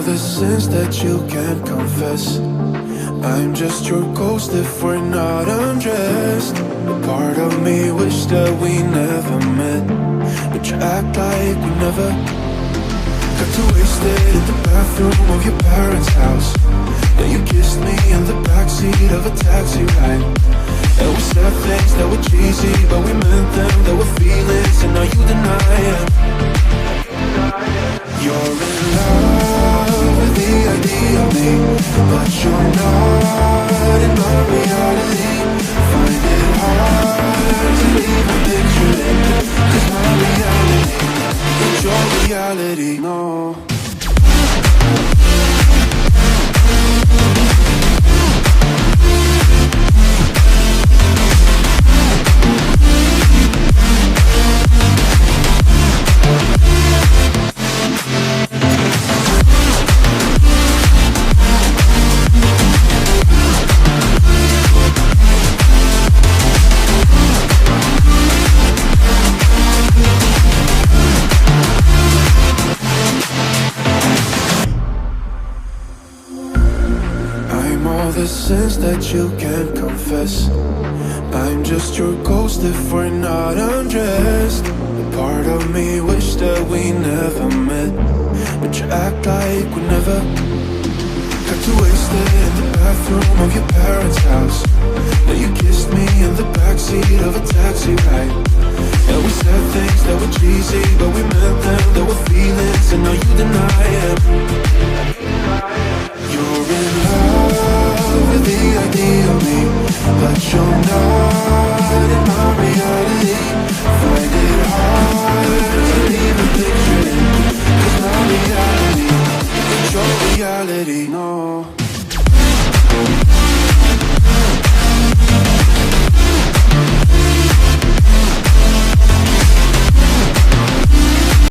the sins that you can't confess. I'm just your ghost if we're not undressed. A part of me wish that we never met, but you act like we never. Got too wasted in the bathroom of your parents' house. Then you kissed me in the backseat of a taxi ride. And we said things that were cheesy, but we meant them. There were feelings, and now you deny it. You're in love with the idea of me, but you're not in my reality. Find it hard to even picture it, 'cause my reality is your reality, no. The sins that you can't confess. I'm just your ghost if we're not undressed. A part of me wish that we never met, but you act like we never. Got too wasted in the bathroom of your parents' house. Then you kissed me in the backseat of a taxi ride. And we said things that were cheesy, but we meant them. There were feelings, and now you deny